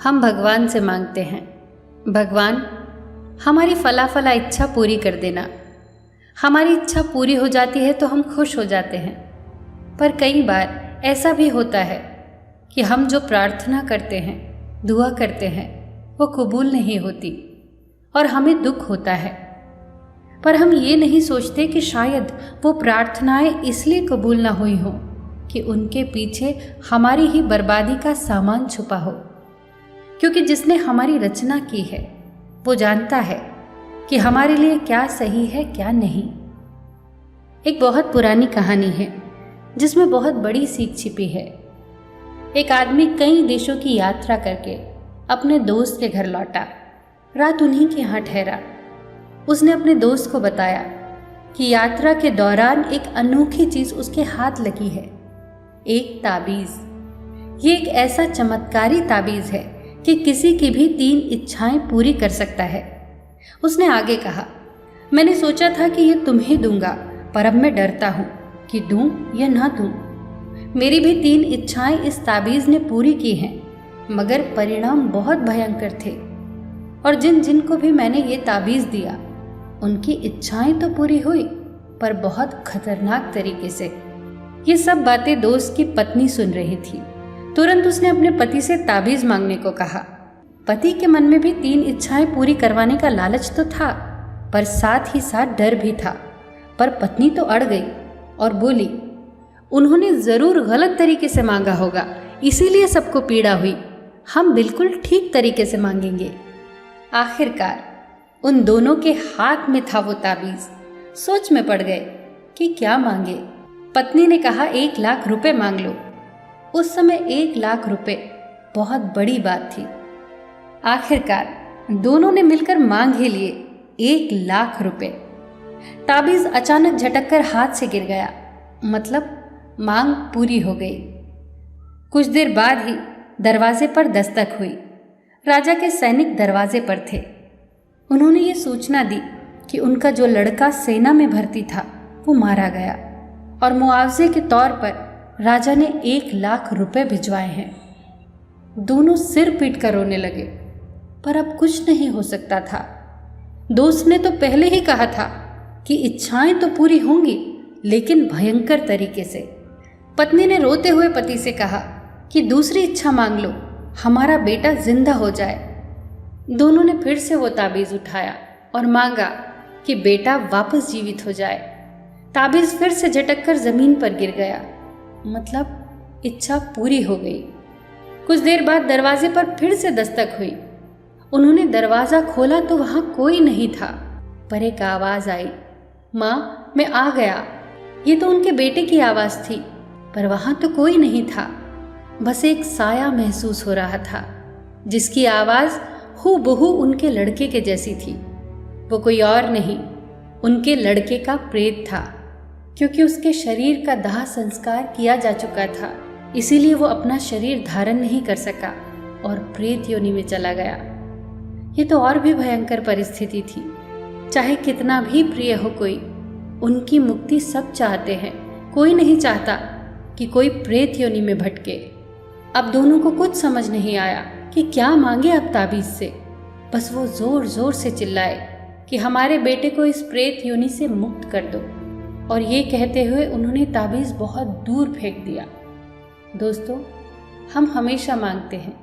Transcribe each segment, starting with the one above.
हम भगवान से मांगते हैं, भगवान हमारी फला इच्छा पूरी कर देना। हमारी इच्छा पूरी हो जाती है तो हम खुश हो जाते हैं। पर कई बार ऐसा भी होता है कि हम जो प्रार्थना करते हैं, दुआ करते हैं, वो कबूल नहीं होती और हमें दुख होता है। पर हम ये नहीं सोचते कि शायद वो प्रार्थनाएं इसलिए कबूल ना हुई हों कि उनके पीछे हमारी ही बर्बादी का सामान छुपा हो। क्योंकि जिसने हमारी रचना की है वो जानता है कि हमारे लिए क्या सही है क्या नहीं। एक बहुत पुरानी कहानी है जिसमें बहुत बड़ी सीख छिपी है। एक आदमी कई देशों की यात्रा करके अपने दोस्त के घर लौटा। रात उन्हीं के यहाँ ठहरा। उसने अपने दोस्त को बताया कि यात्रा के दौरान एक अनोखी चीज उसके हाथ लगी है, एक ताबीज। ये एक ऐसा चमत्कारी ताबीज है कि किसी की भी 3 इच्छाएं पूरी कर सकता है। उसने आगे कहा, मैंने सोचा था कि ये तुम्हें दूंगा, पर अब मैं डरता हूं कि दूं या ना दूं। मेरी भी 3 इच्छाएं इस ताबीज ने पूरी की हैं, मगर परिणाम बहुत भयंकर थे। और जिन जिन को भी मैंने ये ताबीज दिया उनकी इच्छाएं तो पूरी हुई, पर बहुत खतरनाक तरीके से। ये सब बातें दोस्त की पत्नी सुन रही थी। तुरंत उसने अपने पति से ताबीज मांगने को कहा। पति के मन में भी 3 इच्छाएं पूरी करवाने का लालच तो था, पर साथ ही साथ डर भी था। पर पत्नी तो अड़ गई और बोली, उन्होंने जरूर गलत तरीके से मांगा होगा, इसीलिए सबको पीड़ा हुई। हम बिल्कुल ठीक तरीके से मांगेंगे। आखिरकार उन दोनों के हाथ में था वो ताबीज। सोच में पड़ गए कि क्या मांगे। पत्नी ने कहा, 1 लाख रुपए मांग लो। उस समय 1 लाख रुपए बहुत बड़ी बात थी। आखिरकार दोनों ने मिलकर मांग ही लिए 1 लाख रुपए। ताबीज अचानक झटककर हाथ से गिर गया, मतलब मांग पूरी हो गई। कुछ देर बाद ही दरवाजे पर दस्तक हुई। राजा के सैनिक दरवाजे पर थे। उन्होंने ये सूचना दी कि उनका जो लड़का सेना में भर्ती था वो मारा गया और मुआवजे के तौर पर राजा ने 1 लाख रुपए भिजवाए हैं। दोनों सिर पीट कर रोने लगे, पर अब कुछ नहीं हो सकता था। दोस्त ने तो पहले ही कहा था कि इच्छाएं तो पूरी होंगी, लेकिन भयंकर तरीके से। पत्नी ने रोते हुए पति से कहा कि दूसरी इच्छा मांग लो, हमारा बेटा जिंदा हो जाए। दोनों ने फिर से वो ताबीज उठाया और मांगा कि बेटा वापस जीवित हो जाए। ताबीज फिर से झटक कर जमीन पर गिर गया, मतलब इच्छा पूरी हो गई। कुछ देर बाद दरवाजे पर फिर से दस्तक हुई। उन्होंने दरवाजा खोला तो वहां कोई नहीं था, पर एक आवाज आई, माँ मैं आ गया। ये तो उनके बेटे की आवाज थी, पर वहां तो कोई नहीं था। बस एक साया महसूस हो रहा था जिसकी आवाज हूबहू उनके लड़के के जैसी थी। वो कोई और नहीं, उनके लड़के का प्रेत था। क्योंकि उसके शरीर का दाह संस्कार किया जा चुका था, इसीलिए वो अपना शरीर धारण नहीं कर सका और प्रेत योनि में चला गया। ये तो और भी भयंकर परिस्थिति थी। चाहे कितना भी प्रिय हो कोई, उनकी मुक्ति सब चाहते हैं, कोई नहीं चाहता कि कोई प्रेत योनि में भटके। अब दोनों को कुछ समझ नहीं आया कि क्या मांगे अब ताबीज से। बस वो जोर जोर से चिल्लाए कि हमारे बेटे को इस प्रेत योनि से मुक्त कर दो, और ये कहते हुए उन्होंने ताबीज बहुत दूर फेंक दिया। दोस्तों, हम हमेशा मांगते हैं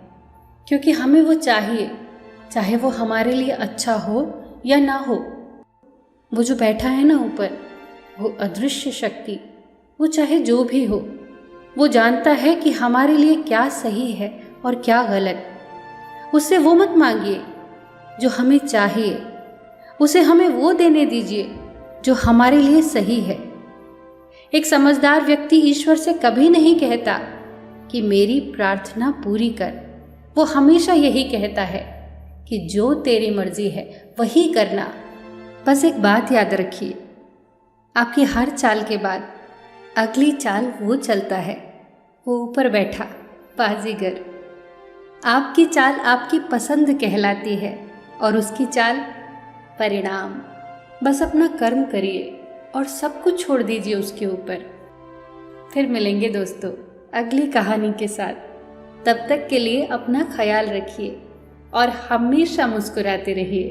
क्योंकि हमें वो चाहिए, चाहे वो हमारे लिए अच्छा हो या ना हो। वो जो बैठा है ना ऊपर, वो अदृश्य शक्ति, वो चाहे जो भी हो, वो जानता है कि हमारे लिए क्या सही है और क्या गलत। उससे वो मत मांगिए जो हमें चाहिए, उसे हमें वो देने दीजिए जो हमारे लिए सही है। एक समझदार व्यक्ति ईश्वर से कभी नहीं कहता कि मेरी प्रार्थना पूरी कर। वो हमेशा यही कहता है कि जो तेरी मर्जी है वही करना। बस एक बात याद रखिए, आपकी हर चाल के बाद अगली चाल वो चलता है, वो ऊपर बैठा बाजीगर। आपकी चाल आपकी पसंद कहलाती है और उसकी चाल परिणाम। बस अपना कर्म करिए और सब कुछ छोड़ दीजिए उसके ऊपर। फिर मिलेंगे दोस्तों अगली कहानी के साथ। तब तक के लिए अपना ख्याल रखिए और हमेशा मुस्कुराते रहिए।